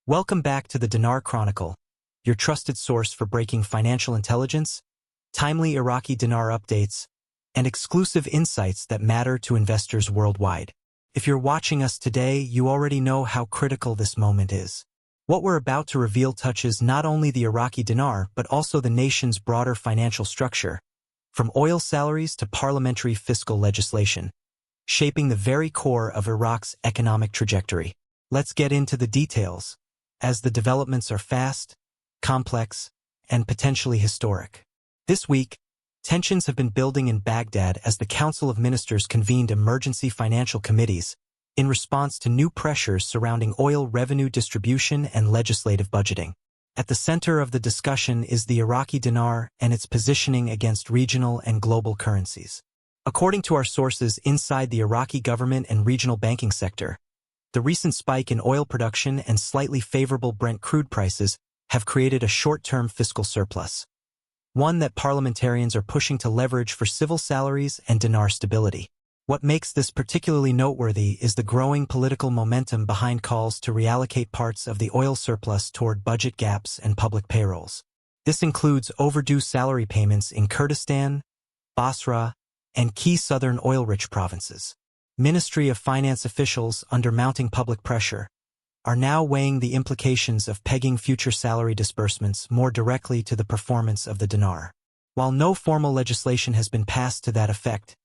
Welcome back to the Dinar Chronicle, your trusted source for breaking financial intelligence, timely Iraqi dinar updates, and exclusive insights that matter to investors worldwide. If you're watching us today, you already know how critical this moment is. What we're about to reveal touches not only the Iraqi dinar but also the nation's broader financial structure, from oil salaries to parliamentary fiscal legislation, shaping the very core of Iraq's economic trajectory. Let's get into the details, as the developments are fast, complex, and potentially historic. This week, tensions have been building in Baghdad as the Council of Ministers convened emergency financial committees in response to new pressures surrounding oil revenue distribution and legislative budgeting. At the center of the discussion is the Iraqi dinar and its positioning against regional and global currencies. According to our sources inside the Iraqi government and regional banking sector, the recent spike in oil production and slightly favorable Brent crude prices have created a short-term fiscal surplus, one that parliamentarians are pushing to leverage for civil salaries and dinar stability. What makes this particularly noteworthy is the growing political momentum behind calls to reallocate parts of the oil surplus toward budget gaps and public payrolls. This includes overdue salary payments in Kurdistan, Basra, and key southern oil-rich provinces. Ministry of Finance officials, under mounting public pressure, are now weighing the implications of pegging future salary disbursements more directly to the performance of the dinar. While no formal legislation has been passed to that effect,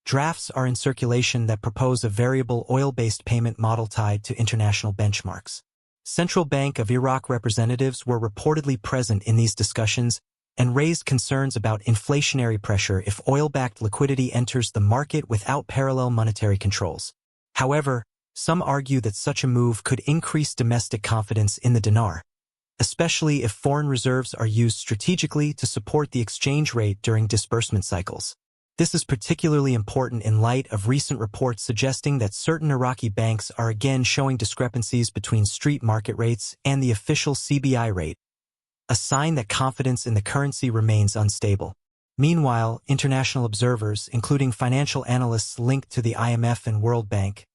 drafts are in circulation that propose a variable oil-based payment model tied to international benchmarks. Central Bank of Iraq representatives were reportedly present in these discussions and raised concerns about inflationary pressure if oil-backed liquidity enters the market without parallel monetary controls. However, some argue that such a move could increase domestic confidence in the dinar, especially if foreign reserves are used strategically to support the exchange rate during disbursement cycles. This is particularly important in light of recent reports suggesting that certain Iraqi banks are again showing discrepancies between street market rates and the official CBI rate, a sign that confidence in the currency remains unstable. Meanwhile, international observers, including financial analysts linked to the IMF and World Bank,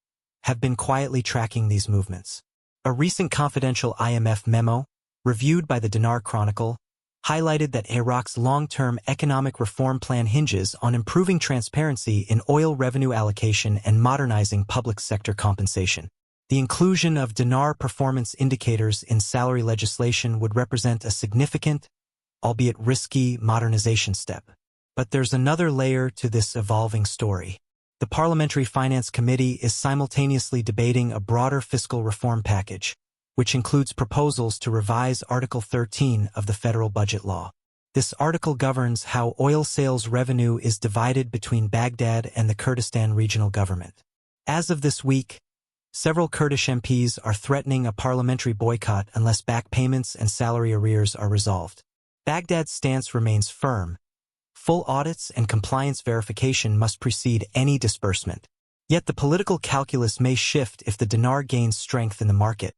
have been quietly tracking these movements. A recent confidential IMF memo, reviewed by the Dinar Chronicle, highlighted that Iraq's long-term economic reform plan hinges on improving transparency in oil revenue allocation and modernizing public sector compensation. The inclusion of dinar performance indicators in salary legislation would represent a significant, albeit risky, modernization step. But there's another layer to this evolving story. The Parliamentary Finance Committee is simultaneously debating a broader fiscal reform package, which includes proposals to revise Article 13 of the federal budget law. This article governs how oil sales revenue is divided between Baghdad and the Kurdistan regional government. As of this week, several Kurdish MPs are threatening a parliamentary boycott unless back payments and salary arrears are resolved. Baghdad's stance remains firm. Full audits and compliance verification must precede any disbursement. Yet the political calculus may shift if the dinar gains strength in the market,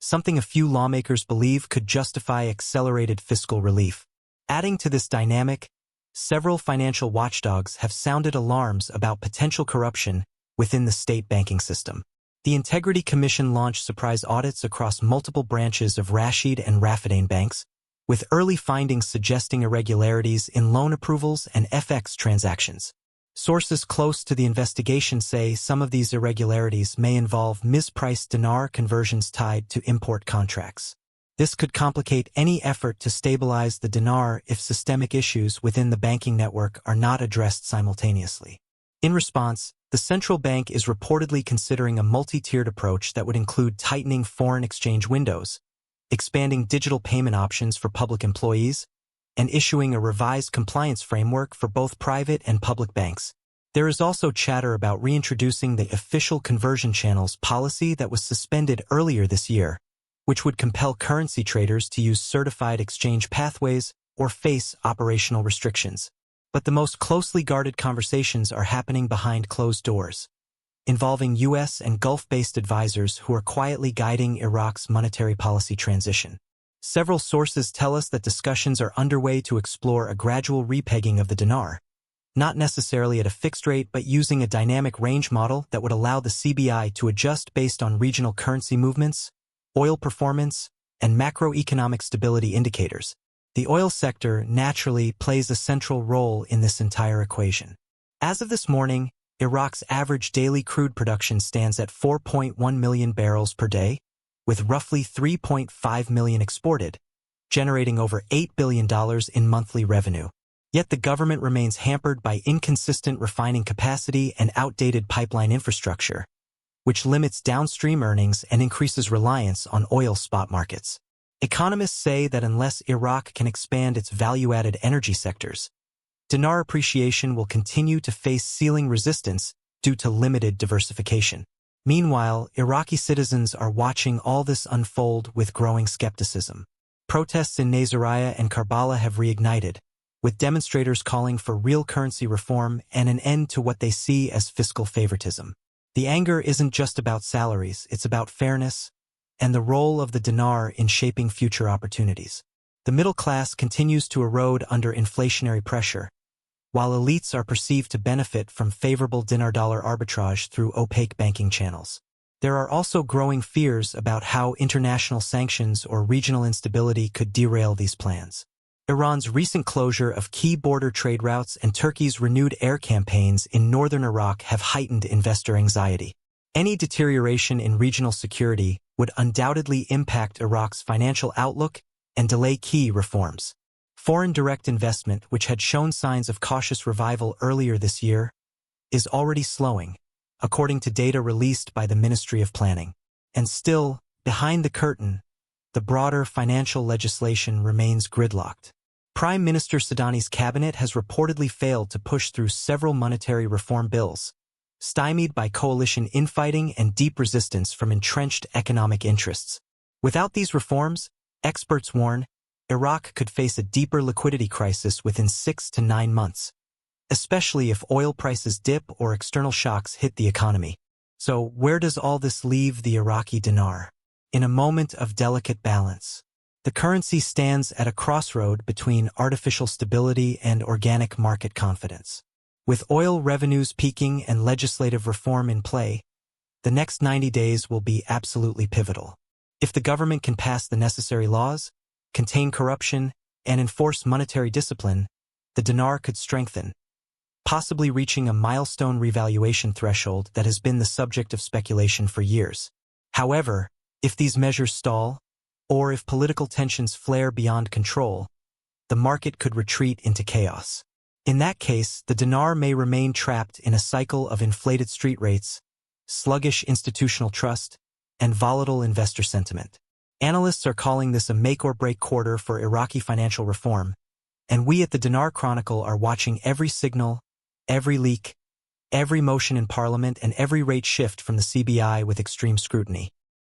something a few lawmakers believe could justify accelerated fiscal relief. Adding to this dynamic, several financial watchdogs have sounded alarms about potential corruption within the state banking system. The Integrity Commission launched surprise audits across multiple branches of Rashid and Rafidane banks, with early findings suggesting irregularities in loan approvals and FX transactions. Sources close to the investigation say some of these irregularities may involve mispriced dinar conversions tied to import contracts. This could complicate any effort to stabilize the dinar if systemic issues within the banking network are not addressed simultaneously. In response, the central bank is reportedly considering a multi-tiered approach that would include tightening foreign exchange windows, expanding digital payment options for public employees, and issuing a revised compliance framework for both private and public banks. There is also chatter about reintroducing the official conversion channels policy that was suspended earlier this year, which would compel currency traders to use certified exchange pathways or face operational restrictions. But the most closely guarded conversations are happening behind closed doors, involving U.S. and Gulf-based advisors who are quietly guiding Iraq's monetary policy transition. Several sources tell us that discussions are underway to explore a gradual repegging of the dinar, not necessarily at a fixed rate but using a dynamic range model that would allow the CBI to adjust based on regional currency movements, oil performance, and macroeconomic stability indicators, the oil sector naturally plays a central role in this entire equation. As of this morning, Iraq's average daily crude production stands at 4.1 million barrels per day, with roughly 3.5 million exported, generating over $8 billion in monthly revenue. Yet the government remains hampered by inconsistent refining capacity and outdated pipeline infrastructure, which limits downstream earnings and increases reliance on oil spot markets. Economists say that unless Iraq can expand its value-added energy sectors, dinar appreciation will continue to face ceiling resistance due to limited diversification. Meanwhile, Iraqi citizens are watching all this unfold with growing skepticism. Protests in Nasiriyah and Karbala have reignited, with demonstrators calling for real currency reform and an end to what they see as fiscal favoritism. The anger isn't just about salaries, it's about fairness and the role of the dinar in shaping future opportunities. The middle class continues to erode under inflationary pressure, while elites are perceived to benefit from favorable dinar-dollar arbitrage through opaque banking channels. There are also growing fears about how international sanctions or regional instability could derail these plans. Iran's recent closure of key border trade routes and Turkey's renewed air campaigns in northern Iraq have heightened investor anxiety. Any deterioration in regional security would undoubtedly impact Iraq's financial outlook and delay key reforms. Foreign direct investment, which had shown signs of cautious revival earlier this year, is already slowing, according to data released by the Ministry of Planning. And still, behind the curtain, the broader financial legislation remains gridlocked. Prime Minister Sadani's cabinet has reportedly failed to push through several monetary reform bills, stymied by coalition infighting and deep resistance from entrenched economic interests. Without these reforms, experts warn, Iraq could face a deeper liquidity crisis within 6 to 9 months, especially if oil prices dip or external shocks hit the economy. So where does all this leave the Iraqi dinar? In a moment of delicate balance, the currency stands at a crossroad between artificial stability and organic market confidence. With oil revenues peaking and legislative reform in play, the next 90 days will be absolutely pivotal. If the government can pass the necessary laws, contain corruption, and enforce monetary discipline, the dinar could strengthen, possibly reaching a milestone revaluation threshold that has been the subject of speculation for years. However, if these measures stall, or if political tensions flare beyond control, the market could retreat into chaos. In that case, the dinar may remain trapped in a cycle of inflated street rates, sluggish institutional trust, and volatile investor sentiment. Analysts are calling this a make-or-break quarter for Iraqi financial reform, and we at the Dinar Chronicle are watching every signal, every leak, every motion in Parliament, and every rate shift from the CBI with extreme scrutiny.